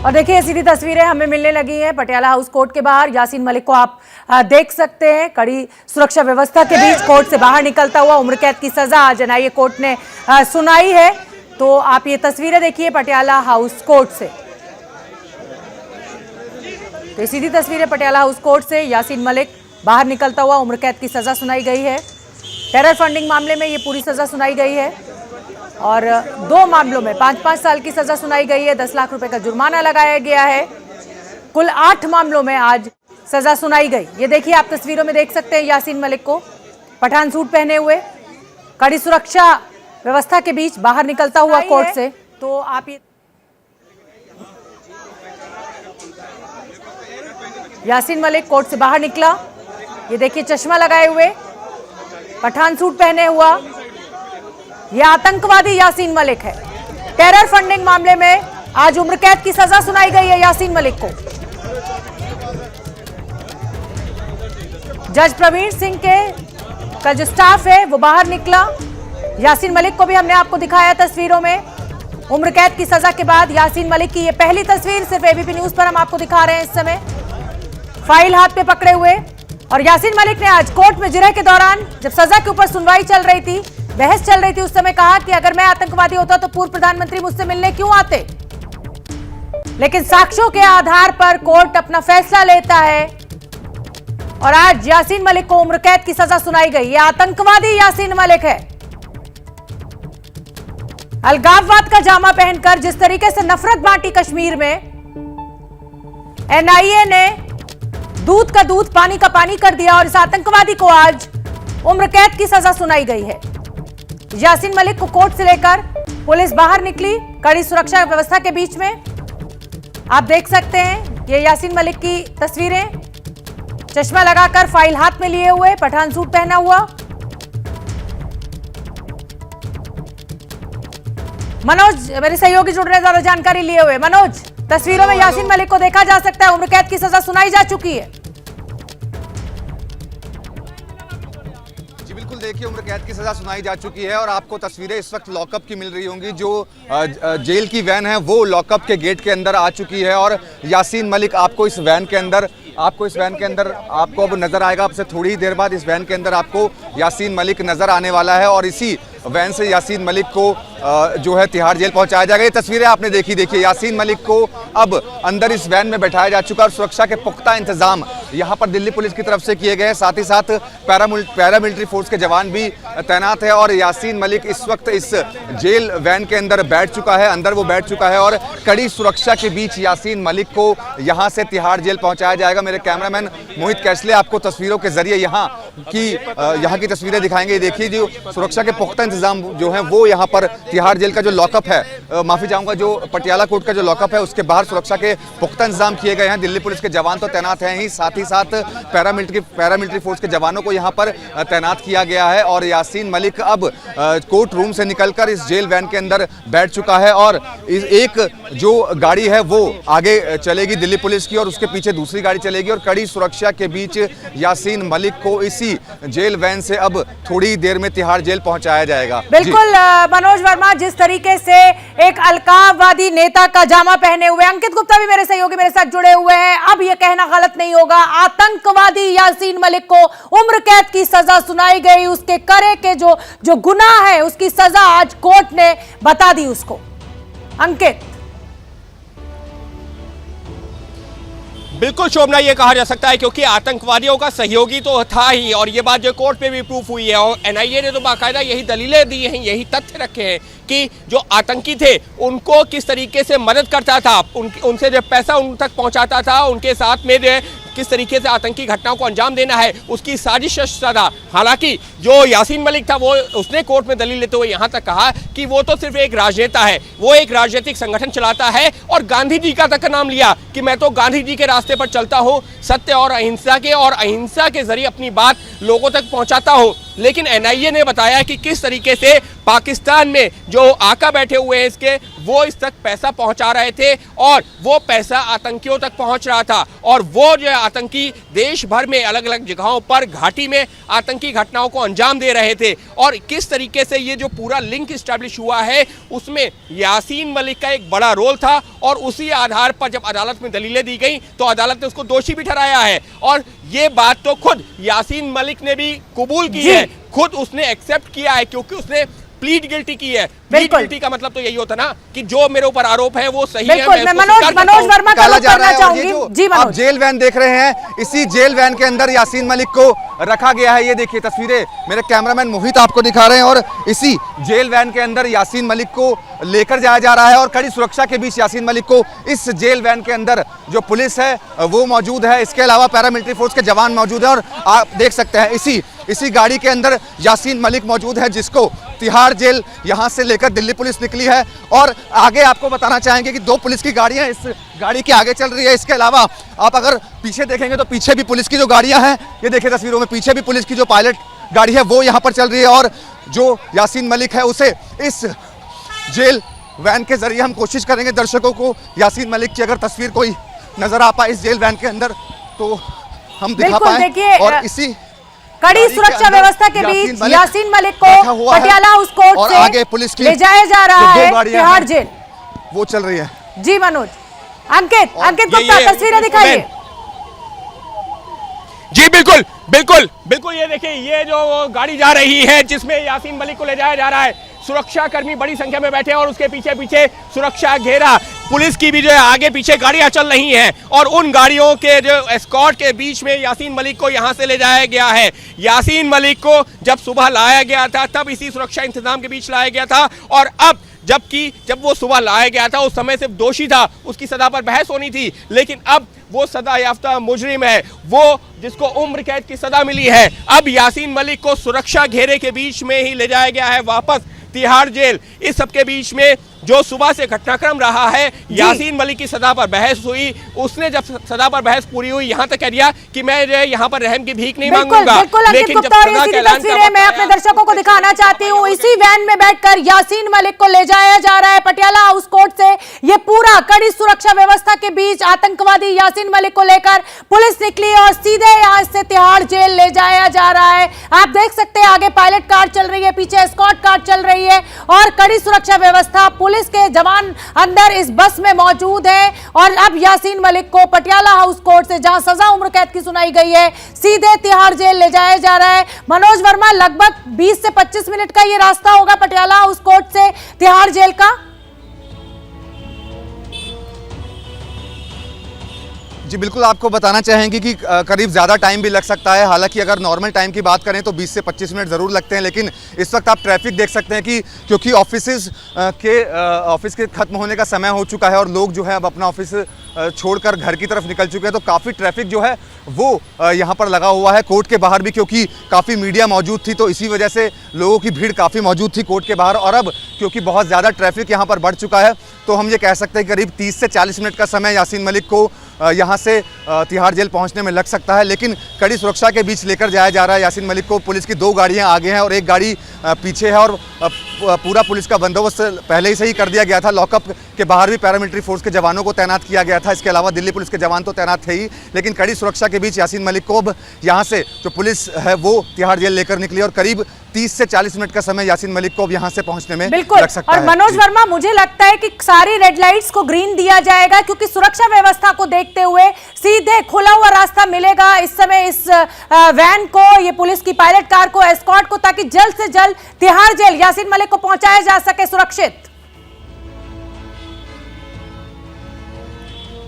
और देखिए सीधी तस्वीरें हमें मिलने लगी हैं पटियाला हाउस कोर्ट के बाहर। यासीन मलिक को आप देख सकते हैं, कड़ी सुरक्षा व्यवस्था के बीच कोर्ट से बाहर निकलता हुआ। उम्र कैद की सजा आज एनआईए कोर्ट ने सुनाई है। तो आप ये तस्वीरें देखिए पटियाला हाउस कोर्ट से। तो सीधी तस्वीरें पटियाला हाउस कोर्ट से, यासीन मलिक बाहर निकलता हुआ, उम्र कैद की सजा सुनाई गई है। टेरर फंडिंग मामले में ये पूरी सजा सुनाई गई है और 2 मामलों में 5-5 साल की सजा सुनाई गई है। 10 लाख रुपए का जुर्माना लगाया गया है। कुल 8 मामलों में आज सजा सुनाई गई। ये देखिए आप तस्वीरों में देख सकते हैं यासीन मलिक को पठान सूट पहने हुए, कड़ी सुरक्षा व्यवस्था के बीच बाहर निकलता हुआ कोर्ट से। तो आप ये यासीन मलिक कोर्ट से बाहर निकला, ये देखिए चश्मा लगाए हुए, पठान सूट पहने हुआ, यह आतंकवादी यासीन मलिक है। टेरर फंडिंग मामले में आज उम्र कैद की सजा सुनाई गई है यासीन मलिक को। जज प्रवीण सिंह का जो स्टाफ है वो बाहर निकला। यासीन मलिक को भी हमने आपको दिखाया तस्वीरों में। उम्र कैद की सजा के बाद यासीन मलिक की ये पहली तस्वीर सिर्फ एबीपी न्यूज पर हम आपको दिखा रहे हैं इस समय, फाइल हाथ पे पकड़े हुए। और यासीन मलिक ने आज कोर्ट में जिरह के दौरान, जब सजा के ऊपर सुनवाई चल रही थी, बहस चल रही थी, उस समय कहा कि अगर मैं आतंकवादी होता तो पूर्व प्रधानमंत्री मुझसे मिलने क्यों आते। लेकिन साक्ष्यों के आधार पर कोर्ट अपना फैसला लेता है और आज यासीन मलिक को उम्र कैद की सजा सुनाई गई। यह आतंकवादी यासीन मलिक है। अलगाववाद का जामा पहनकर जिस तरीके से नफरत बांटी कश्मीर में, एनआईए ने दूध का दूध पानी का पानी कर दिया और इस आतंकवादी को आज उम्र कैद की सजा सुनाई गई है। यासीन मलिक को कोर्ट से लेकर पुलिस बाहर निकली कड़ी सुरक्षा व्यवस्था के बीच में। आप देख सकते हैं ये यासीन मलिक की तस्वीरें, चश्मा लगाकर, फाइल हाथ में लिए हुए, पठान सूट पहना हुआ। मनोज मेरे सहयोगी जुड़ रहे हैं ज्यादा जानकारी लिए हुए। मनोज, तस्वीरों में यासीन मलिक को देखा जा सकता है, उम्र कैद की सजा सुनाई जा चुकी है। जी बिल्कुल, देखिए उम्र कैद की सजा सुनाई जा चुकी है और आपको तस्वीरें इस वक्त लॉकअप की मिल रही होंगी। जो जेल की वैन है वो लॉकअप के गेट के अंदर आ चुकी है और यासीन मलिक आपको इस वैन के अंदर आपको अब नजर आएगा। आपसे थोड़ी ही देर बाद इस वैन के अंदर आपको यासीन मलिक नजर आने वाला है और इसी वैन से यासीन मलिक को जो है तिहाड़ जेल पहुंचाया जाएगा। ये तस्वीरें आपने देखिए यासीन मलिक को अब अंदर इस वैन में बैठाया जा चुका और सुरक्षा के पुख्ता इंतजाम यहां पर दिल्ली पुलिस की तरफ से किए गए हैं। साथ ही साथ पैरामिलिट्री फोर्स के जवान भी तैनात है और यासीन मलिक इस वक्त इस जेल वैन के अंदर बैठ चुका है, अंदर वो बैठ चुका है और कड़ी सुरक्षा के बीच यासीन मलिक को यहां से तिहाड़ जेल पहुंचाया जाएगा। मेरे कैमरामैन मोहित कैसले आपको तस्वीरों के जरिए यहाँ की तस्वीरें दिखाएंगे। देखिए जो सुरक्षा के पुख्ता इंतजाम जो है वो यहाँ पर तिहाड़ जेल का जो लॉकअप है, माफी चाहूंगा, जो पटियाला कोर्ट का जो लॉकअप है उसके बाहर सुरक्षा के पुख्ता इंतजाम किए गए हैं। दिल्ली पुलिस के जवान तो तैनात हैं ही, साथ ही साथ पैरामिलिट्री फोर्स के जवानों को यहाँ पर तैनात किया गया है और यासीन मलिक अब कोर्ट रूम से निकलकर इस जेल वैन के अंदर बैठ चुका है और एक जो गाड़ी है वो आगे चलेगी दिल्ली पुलिस की और उसके पीछे दूसरी गाड़ी चलेगी और कड़ी सुरक्षा के बीच यासीन मलिक को इसी जेल वैन से अब थोड़ी देर में तिहाड़ जेल पहुंचाया जाएगा। बिल्कुल मनोज वर्मा, जिस तरीके से एक अलगाववादी नेता का जामा पहने हुए, अंकित गुप्ता भी मेरे सहयोगी मेरे साथ जुड़े हुए हैं, अब यह कहना गलत नहीं होगा, आतंकवादी यासीन मलिक को उम्र कैद की सजा सुनाई गई। उसके करे के जो गुनाह है उसकी सजा आज कोर्ट ने बता दी उसको। अंकित, बिल्कुल शोभना, ये कहा जा सकता है क्योंकि आतंकवादियों का सहयोगी तो था ही और ये बात जो कोर्ट में भी प्रूफ हुई है और एनआईए ने तो बाकायदा यही दलीलें दी हैं, यही तथ्य रखे हैं कि जो आतंकी थे उनको किस तरीके से मदद करता था, उनसे जो पैसा उन तक पहुंचाता था, उनके साथ में जो किस तरीके से आतंकी घटनाओं को अंजाम देना है उसकी साजिश था। हालांकि जो यासीन मलिक था वो उसने कोर्ट में दलील लेते हुए यहाँ तक कहा कि वो तो सिर्फ एक राजनेता है, वो एक राजनीतिक संगठन चलाता है और गांधी जी का तक नाम लिया कि मैं तो गांधी जी के रास्ते पर चलता हूँ, सत्य और अहिंसा के जरिए अपनी बात लोगों तक पहुँचाता हूँ। लेकिन एनआईए ने बताया कि किस तरीके से पाकिस्तान में जो आका बैठे हुए हैं इसके, वो इस तक पैसा पहुंचा रहे थे और वो पैसा आतंकियों तक पहुंच रहा था और वो जो है आतंकी देश भर में अलग अलग जगहों पर घाटी में आतंकी घटनाओं को अंजाम दे रहे थे। और किस तरीके से ये जो पूरा लिंक स्टैब्लिश हुआ है उसमें यासीन मलिक का एक बड़ा रोल था और उसी आधार पर जब अदालत में दलीलें दी गई तो अदालत ने उसको दोषी भी ठहराया है। और ये बात तो खुद यासीन मलिक ने भी कबूल की है, खुद उसने एक्सेप्ट किया है, क्योंकि उसने प्लीड गिल्टी की है। प्लीड गिल्टी का मतलब तो यही होता ना कि जो मेरे ऊपर आरोप है वो सही है। मैं मनोज वर्मा का रुख करना चाहूंगी। जी मनोज, आप जेल वैन देख रहे हैं, इसी जेल वैन के अंदर यासीन मलिक को रखा गया है। ये देखिए तस्वीरें मेरे कैमरामैन मोहित आपको दिखा रहे हैं और इसी जेल वैन के अंदर यासीन मलिक को लेकर जाया जा रहा है और कड़ी सुरक्षा के बीच यासीन मलिक को इस जेल वैन के अंदर जो पुलिस है वो मौजूद है, इसके अलावा पैरामिलिट्री फोर्स के जवान मौजूद हैं और आप देख सकते हैं इसी गाड़ी के अंदर यासीन मलिक मौजूद है जिसको तिहाड़ जेल यहां से लेकर दिल्ली पुलिस निकली है। और आगे आपको बताना चाहेंगे कि 2 पुलिस की गाड़ियां इस गाड़ी के आगे चल रही है। इसके अलावा आप अगर पीछे देखेंगे तो पीछे भी पुलिस की जो गाड़ियां हैं, ये देखिए तस्वीरों में, पीछे भी पुलिस की जो पायलट गाड़ी है वो यहां पर चल रही है। और जो यासीन मलिक है उसे इस जेल वैन के जरिए हम कोशिश करेंगे दर्शकों को यासीन मलिक की अगर तस्वीर कोई नजर आ पाए इस जेल वैन के अंदर तो हम दिखा पाए। और इसी कड़ी सुरक्षा व्यवस्था के बीच यासीन मलिक को पटियाला हाउस कोर्ट से आगे पुलिस की ले जाया जा रहा है तिहाड़ जेल, वो चल रही है। जी मनोज, अंकित गुप्ता तस्वीरें दिखाइए। जी बिल्कुल बिल्कुल बिल्कुल, ये देखिए ये जो गाड़ी जा रही है जिसमें यासीन मलिक को ले जाया जा रहा है, सुरक्षा कर्मी बड़ी संख्या में बैठे हैं और उसके पीछे पीछे सुरक्षा घेरा, पुलिस की भी जो है आगे पीछे गाड़ियां चल रही हैं और उन गाड़ियों के जो एस्कॉर्ट के बीच में यासीन मलिक को यहां से ले जाया गया है। यासीन मलिक को जब सुबह लाया गया था तब इसी सुरक्षा इंतजाम के बीच लाया गया था और अब जब वो सुबह लाया गया था उस समय सिर्फ दोषी था, उसकी सजा पर बहस होनी थी, लेकिन अब वो सजा याफ्ता मुजरिम है, वो जिसको उम्र कैद की सजा मिली है। अब यासीन मलिक को सुरक्षा घेरे के बीच में ही ले जाया गया है वापस तिहाड़ जेल। इस सब के बीच में जो सुबह से घटनाक्रम रहा है, यासीन मलिक की सजा पर बहस हुई, उसने जब सजा पर बहस पूरी हुई यहाँ तक कह दिया कि मैं यहाँ पर रहम की भीख नहीं मांगूंगा। लेकिन जब तस्वीरें मैं अपने दर्शकों को दिखाना चाहती हूँ, इसी वैन में बैठकर यासीन मलिक को ले जाया जा रहा है पटियाला हाउस कोर्ट से। ये पूरा कड़ी सुरक्षा व्यवस्था के बीच आतंकवादी यासीन मलिक को लेकर पुलिस निकली और सीधे यहाँ से तिहाड़ जेल ले जाया जा रहा है। आप देख सकते हैं आगे पायलट कार चल रही है, पीछे एस्कॉर्ट कार चल रही है और कड़ी सुरक्षा व्यवस्था, पुलिस के जवान अंदर इस बस में मौजूद है। और अब यासीन मलिक को पटियाला हाउस कोर्ट से जहां सजा उम्र कैद की सुनाई गई है सीधे तिहाड़ जेल ले जाया जा रहा है। मनोज वर्मा, लगभग 20 से 25 मिनट का ये रास्ता होगा पटियाला हाउस कोर्ट से तिहाड़ जेल का। जी बिल्कुल, आपको बताना चाहेंगे कि करीब ज़्यादा टाइम भी लग सकता है। हालांकि अगर नॉर्मल टाइम की बात करें तो 20 से 25 मिनट ज़रूर लगते हैं, लेकिन इस वक्त आप ट्रैफिक देख सकते हैं कि क्योंकि ऑफिस के ख़त्म होने का समय हो चुका है और लोग जो है अब अपना ऑफिस छोड़कर घर की तरफ निकल चुके हैं, तो काफ़ी ट्रैफिक जो है वो यहाँ पर लगा हुआ है। कोर्ट के बाहर भी क्योंकि काफ़ी मीडिया मौजूद थी तो इसी वजह से लोगों की भीड़ काफ़ी मौजूद थी कोर्ट के बाहर। और अब क्योंकि बहुत ज़्यादा ट्रैफिक यहाँ पर बढ़ चुका है तो हम ये कह सकते हैं करीब 30 से 40 मिनट का समय यासीन मलिक को यहाँ से तिहाड़ जेल पहुँचने में लग सकता है। लेकिन कड़ी सुरक्षा के बीच लेकर जाया जा रहा है यासीन मलिक को। पुलिस की 2 गाड़ियाँ आगे हैं और 1 गाड़ी पीछे है और पूरा पुलिस का बंदोबस्त पहले ही से ही कर दिया गया था। लॉकअप के बाहर भी पैरामिलिट्री फोर्स के जवानों को तैनात किया गया था। इसके अलावा दिल्ली पुलिस के जवान तो तैनात थे ही, लेकिन कड़ी सुरक्षा के बीच यासीन मलिक को अब यहाँ से जो पुलिस है वो तिहाड़ जेल लेकर निकली और करीब 30 से 40 मिनट का समय यासीन मलिक को अब यहाँ से पहुँचने में लग सकता है। और मनोज वर्मा, मुझे लगता है कि सारी रेड लाइट्स को ग्रीन दिया जाएगा क्योंकि सुरक्षा व्यवस्था को देखते हुए सीधे खुला हुआ रास्ता मिलेगा इस समय इस वैन को, ये पुलिस की पायलट कार को, एस्कॉर्ट को, ताकि जल्द से जल्द तिहाड़ जेल यासीन मलिक को पहुंचाया जा सके सुरक्षित।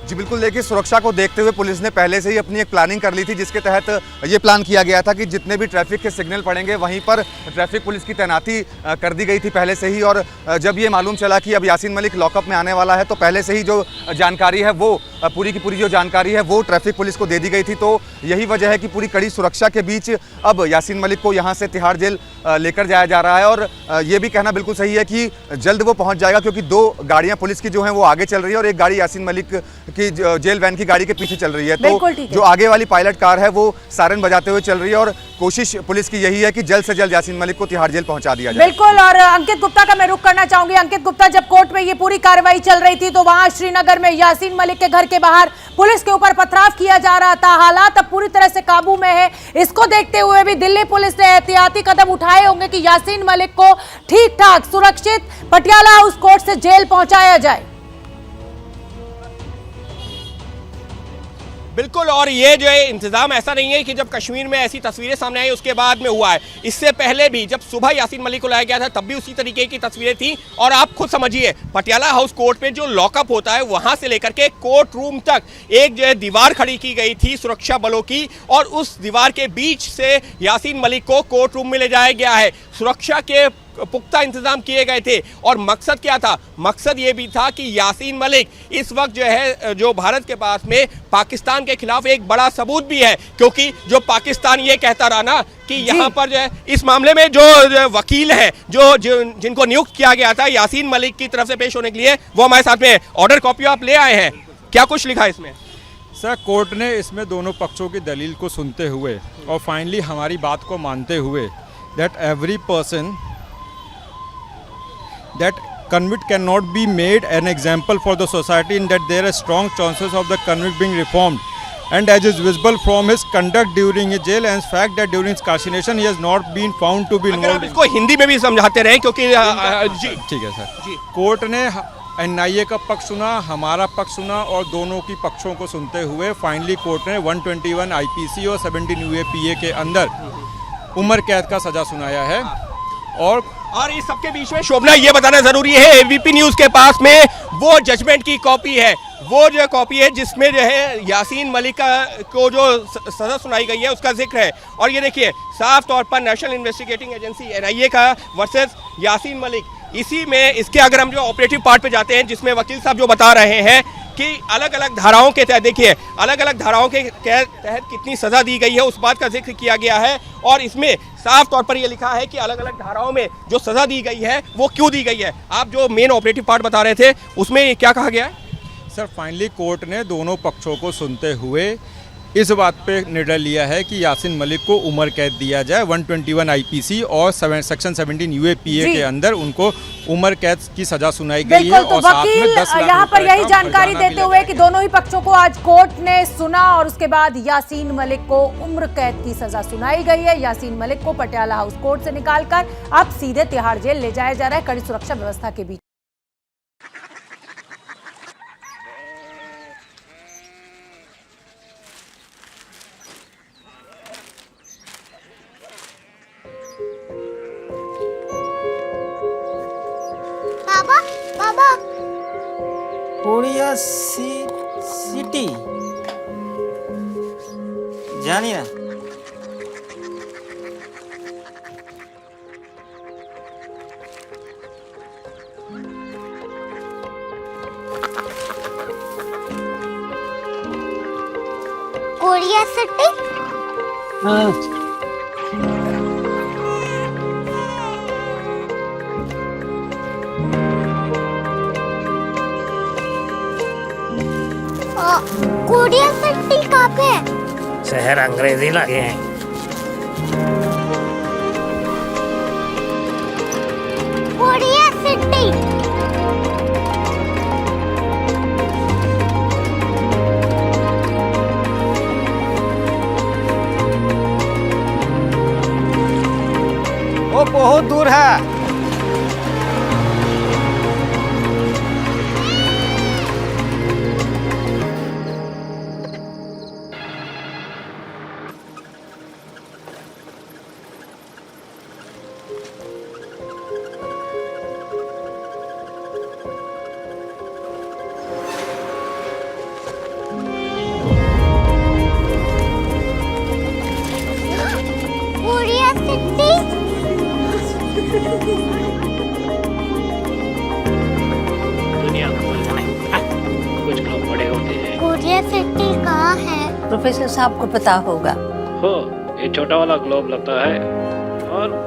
जी बिल्कुल, देखिए सुरक्षा को देखते हुए पुलिस ने पहले से ही अपनी एक प्लानिंग कर ली थी जिसके तहत ये प्लान किया गया था कि जितने भी ट्रैफिक के सिग्नल पड़ेंगे वहीं पर ट्रैफिक पुलिस की तैनाती कर दी गई थी पहले से ही। और जब ये मालूम चला कि अब यासीन मलिक लॉकअप में आने वाला है तो पहले से ही जो जानकारी है वो पूरी की पूरी जो जानकारी है वो ट्रैफिक पुलिस को दे दी गई थी। तो यही वजह है कि पूरी कड़ी सुरक्षा के बीच अब यासीन मलिक को यहाँ से तिहाड़ जेल लेकर जाया जा रहा है। और ये भी कहना बिल्कुल सही है कि जल्द वो पहुँच जाएगा क्योंकि 2 गाड़ियाँ पुलिस की जो हैं वो आगे चल रही है और 1 गाड़ी यासीन मलिक की कि जेल वैन की गाड़ी के पीछे चल रही है। बिल्कुल तो ठीक है। जो आगे वाली पायलट कार है वो सायरन बजाते हुए चल रही है और कोशिश पुलिस की यही है कि जल्द से जल्द यासीन मलिक को तिहाड़ जेल पहुंचा दिया जाए। बिल्कुल। और अंकित गुप्ता का मैं रुख करना चाहूंगी। अंकित गुप्ता, जब कोर्ट में ये पूरी कार्रवाई चल रही थी तो वहां श्रीनगर में यासीन मलिक के घर के बाहर पुलिस के ऊपर पथराव किया जा रहा था। हालात अब पूरी तरह से काबू में है। इसको देखते हुए भी दिल्ली पुलिस ने एहतियाती कदम उठाए होंगे कि यासीन मलिक को ठीक ठाक सुरक्षित पटियाला हाउस कोर्ट से जेल पहुंचाया जाए। बिल्कुल। और ये जो है इंतजाम ऐसा नहीं है कि जब कश्मीर में ऐसी तस्वीरें सामने आई उसके बाद में हुआ है। इससे पहले भी जब सुबह यासीन मलिक को लाया गया था तब भी उसी तरीके की तस्वीरें थी। और आप खुद समझिए, पटियाला हाउस कोर्ट में जो लॉकअप होता है वहां से लेकर के कोर्ट रूम तक एक जो है दीवार खड़ी की गई थी सुरक्षा बलों की, और उस दीवार के बीच से यासीन मलिक को कोर्ट रूम में ले जाया गया है। सुरक्षा के पुख्ता इंतजाम किए गए थे। और मकसद क्या था? मकसद ये भी था कि यासीन मलिक इस वक्त जो है जो भारत के पास में पाकिस्तान के खिलाफ एक बड़ा सबूत भी है, क्योंकि जो पाकिस्तान ये कहता रहा ना कि यहाँ पर जो है इस मामले में जो वकील है जिनको नियुक्त किया गया था यासीन मलिक की तरफ से पेश होने के लिए, वो हमारे साथ में ऑर्डर कॉपी आप ले आए हैं। क्या कुछ लिखा है इसमें? सर, कोर्ट ने इसमें दोनों पक्षों की दलील को सुनते हुए और फाइनली हमारी बात को मानते हुए that every person that convict cannot be made an example for the society, in that there are strong chances of the convict being reformed, and as is visible from his conduct during his jail and fact that during his incarceration he has not been found to be अगर आप involved इसको हिंदी में भी समझाते रहे, क्योंकि जी ठीक है सर। जी। कोर्ट ने एनआईए का पक्ष सुना, हमारा पक्ष सुना, और दोनों की पक्षों को सुनते हुए फाइनली कोर्ट ने 121 आईपीसी और 17 यूएपीए के अंदर उम्र कैद का सजा सुनाया है। और इस सबके बीच में शोभना ये बताना जरूरी है, एबीपी न्यूज के पास में वो जजमेंट की कॉपी है, वो जो कॉपी है जिसमें जो है यासीन मलिक को जो सजा सुनाई गई है उसका जिक्र है। और ये देखिए साफ तौर पर नेशनल इन्वेस्टिगेटिंग एजेंसी एनआईए का वर्सेस यासीन मलिक, इसी में इसके अगर हम जो ऑपरेटिव पार्ट पे जाते हैं जिसमें वकील साहब जो बता रहे हैं कि अलग अलग धाराओं के तहत, देखिए अलग अलग धाराओं के तहत कितनी सजा दी गई है उस बात का जिक्र किया गया है। और इसमें साफ तौर पर यह लिखा है कि अलग अलग धाराओं में जो सजा दी गई है वो क्यों दी गई है। आप जो मेन ऑपरेटिव पार्ट बता रहे थे उसमें क्या कहा गया है? सर, फाइनली कोर्ट ने दोनों पक्षों को सुनते हुए इस बात पे निर्णय लिया है कि यासीन मलिक को उम्र कैद दिया जाए। 121 आईपीसी और सेक्शन 17 यूएपीए के अंदर उनको उम्र कैद की सजा सुनाई गई है। तो वकील यहाँ पर यही जानकारी देते हुए कि दोनों ही पक्षों को आज कोर्ट ने सुना और उसके बाद यासीन मलिक को उम्र कैद की सजा सुनाई गई है। यासीन मलिक को पटियाला हाउस कोर्ट से निकालकर अब सीधे तिहाड़ जेल ले जाया जा रहा है, कड़ी सुरक्षा व्यवस्था के बीच। बाबा कोरिया सिटी जानी ना। Korea city? हाँ। कोरिया सिटी कहाँ पे है? शहर अंग्रेजी लगे हैं। Korea city. वो बहुत दूर है। Korea city. दुनिया को नहीं, कुछ लोग बड़े होते हैं। कोरिया सिटी कहाँ है? प्रोफेसर साहब को पता होगा। हो, ये छोटा वाला ग्लोब लगता है और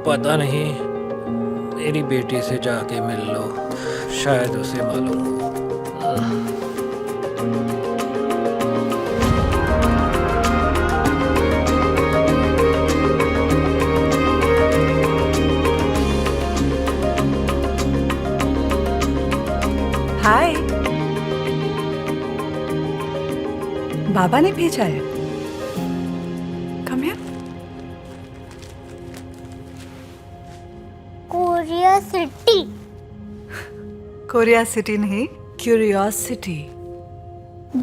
पता नहीं, मेरी बेटी से जाके मिल लो, शायद उसे मालूम हो। हाय। बाबा ने भेजा है। Come here. Korea city. Korea city नहीं, क्यूरियोसिटी।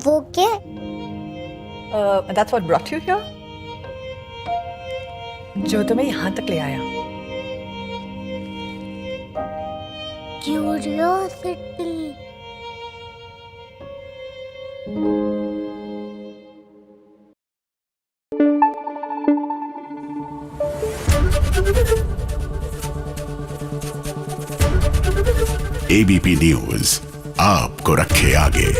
वो क्या? That's what brought you here? जो तुम्हें यहाँ तक ले आया। क्यूरियोसिटी। एबीपी न्यूज आपको रखे आगे।